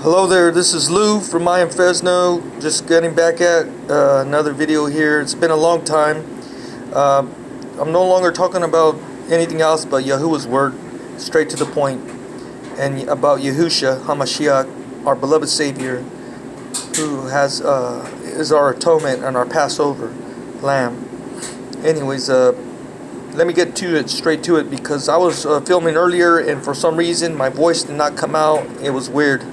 Hello there, this is Lou from I Am Fresno. Just getting back at another video here. It's been a long time. I'm no longer talking about anything else but Yahuwah's word, straight to the point, and about Yahusha HaMashiach, our beloved Savior, who is our atonement and our Passover lamb. Anyways, let me get to it, straight to it, because I was filming earlier and for some reason my voice did not come out. It was weird.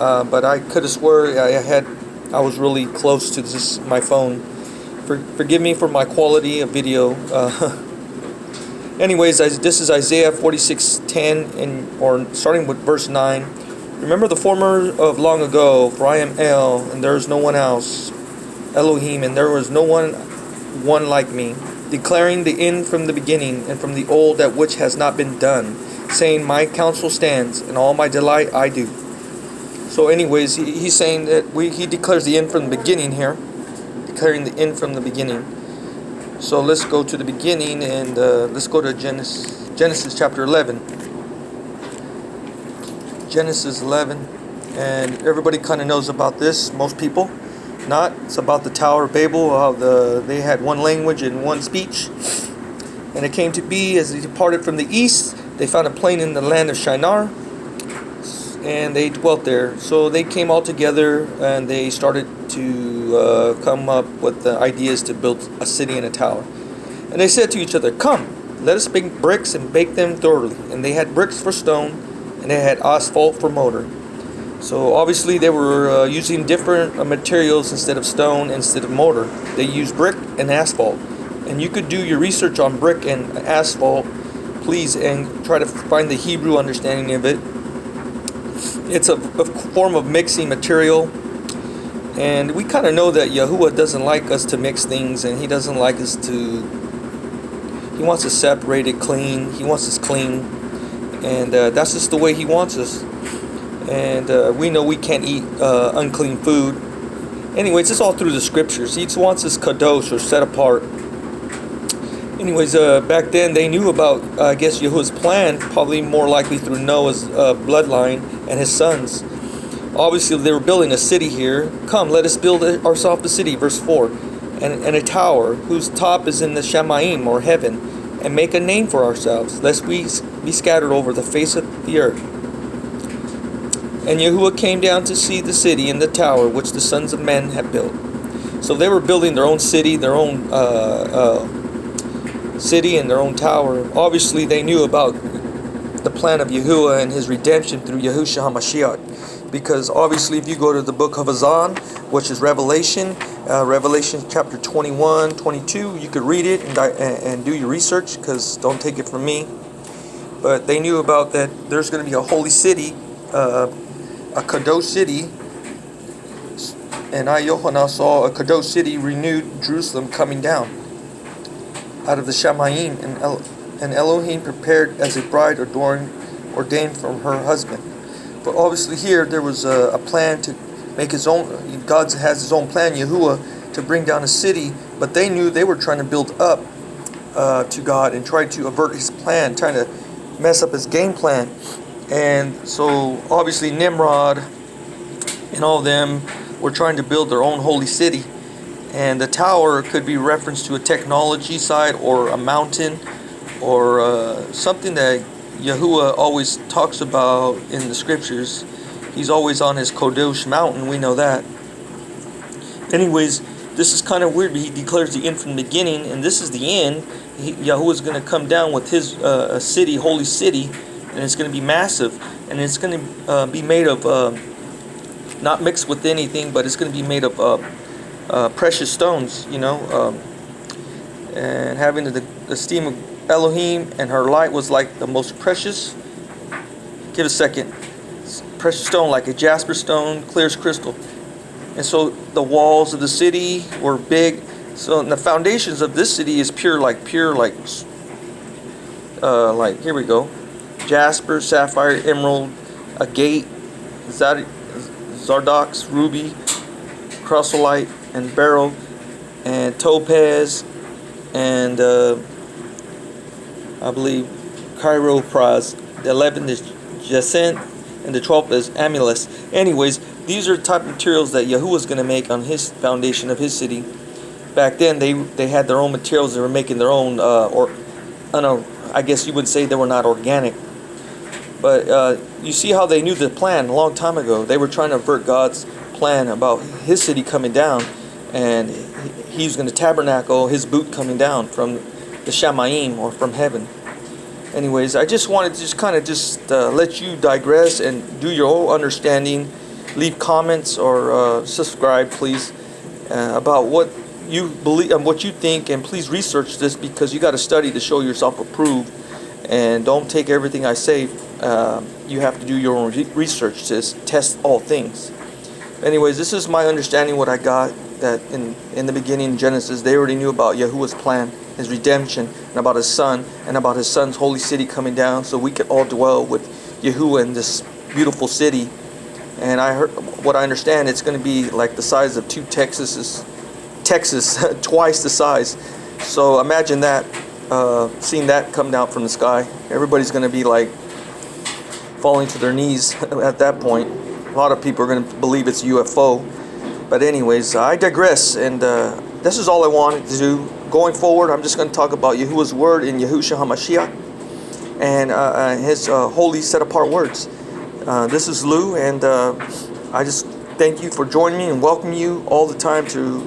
But I could have swore I was really close to my phone. Forgive me for my quality of video. Anyways, this is Isaiah 46:10, or starting with verse 9. Remember the former of long ago, for I am El, and there is no one else, Elohim, and there was no one like me, declaring the end from the beginning, and from the old that which has not been done, saying, my counsel stands, and all my delight I do. So anyways, he's saying that he declares the end from the beginning here. Declaring the end from the beginning. So let's go to the beginning and let's go to Genesis chapter 11. Genesis 11. And everybody kind of knows about this. Most people not. It's about the Tower of Babel. How they had one language and one speech. And it came to be, as they departed from the east, they found a plain in the land of Shinar, and they dwelt there. So they came all together and they started to come up with the ideas to build a city and a tower. And they said to each other, come, let us make bricks and bake them thoroughly. And they had bricks for stone, and they had asphalt for mortar. So obviously they were using different materials instead of stone, instead of mortar. They used brick and asphalt. And you could do your research on brick and asphalt, please, and try to find the Hebrew understanding of it. It's a form of mixing material, and we kind of know that Yahuwah doesn't like us to mix things, and he doesn't like us to, he wants us separated, clean. He wants us clean, and that's just the way he wants us. And we know we can't eat unclean food. Anyways, it's all through the scriptures. He wants us kadosh, or set apart. Anyways, back then they knew about, I guess, Yahuwah's plan, probably more likely through Noah's bloodline and his sons. Obviously, they were building a city here. Come, let us build ourselves a city, verse 4, and a tower whose top is in the Shamayim, or heaven, and make a name for ourselves, lest we be scattered over the face of the earth. And Yahuwah came down to see the city and the tower which the sons of men had built. So they were building their own city, their own city and their own tower. Obviously they knew about the plan of Yahuwah and his redemption through Yahusha HaMashiach, because obviously if you go to the book of Azan, which is Revelation chapter 21, 22, you could read it and do your research, because don't take it from me. But they knew about that there's going to be a holy city, a Kadosh city, and I, Yohanan, saw a Kadosh city, renewed Jerusalem, coming down out of the Shamayim, and Elohim prepared as a bride ordained from her husband. But obviously here there was a plan to make his own. God has his own plan, Yahuwah, to bring down a city, but they knew they were trying to build up to God and try to avert his plan, trying to mess up his game plan. And so obviously Nimrod and all of them were trying to build their own holy city. And the tower could be referenced to a technology side, or a mountain, or something that Yahuwah always talks about in the scriptures. He's always on his Kodesh mountain, we know that. Anyways, this is kind of weird, but he declares the end from the beginning, and this is the end. Yahuwah is going to come down with his city, holy city, and it's going to be massive, and it's going to be made of, not mixed with anything, but it's going to be made of precious stones, and having the esteem of Elohim, and her light was like the most precious. Give a second. Precious stone, like a jasper stone, clear as crystal. And so the walls of the city were big. So the foundations of this city is pure, like here we go, jasper, sapphire, emerald, agate, zardox, ruby, chrysolite, and beryl, and topaz, and I believe chiropras. The 11th is jacinth, and the 12th is amulus. Anyways, these are the type of materials that Yahuwah is going to make on his foundation of his city. Back then, they had their own materials. They were making their own, I don't know, I guess you would say they were not organic. But you see how they knew the plan a long time ago. They were trying to avert God's plan about his city coming down, and he's going to tabernacle his boot coming down from the Shamayim, or from heaven. Anyways, I just wanted to let you digress and do your own understanding. Leave comments or subscribe, please, about what you believe and what you think, and please research this, because you got to study to show yourself approved. And don't take everything I say. You have to do your own research to test all things. Anyways, this is my understanding, what I got, that in the beginning, Genesis, they already knew about Yahuwah's plan, his redemption, and about his son, and about his son's holy city coming down, so we could all dwell with Yahuwah in this beautiful city. And what I understand, it's going to be like the size of two Texas, twice the size. So imagine that, seeing that come down from the sky. Everybody's going to be like falling to their knees at that point. A lot of people are going to believe it's a UFO. But anyways, I digress, and this is all I wanted to do. Going forward, I'm just going to talk about Yahuwah's word in Yahushua HaMashiach, and his holy set-apart words. This is Lou, and I just thank you for joining me and welcome you all the time to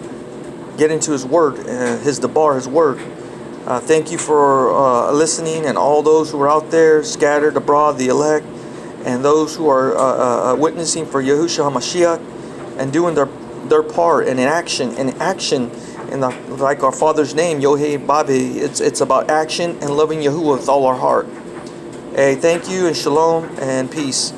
get into his word, his Debar, his word. Thank you for listening, and all those who are out there scattered abroad, the elect, and those who are witnessing for Yahushua HaMashiach and doing their part, and in action, like our Father's name, Yohei Babi. It's about action and loving Yahuwah with all our heart. Hey, thank you, and shalom and peace.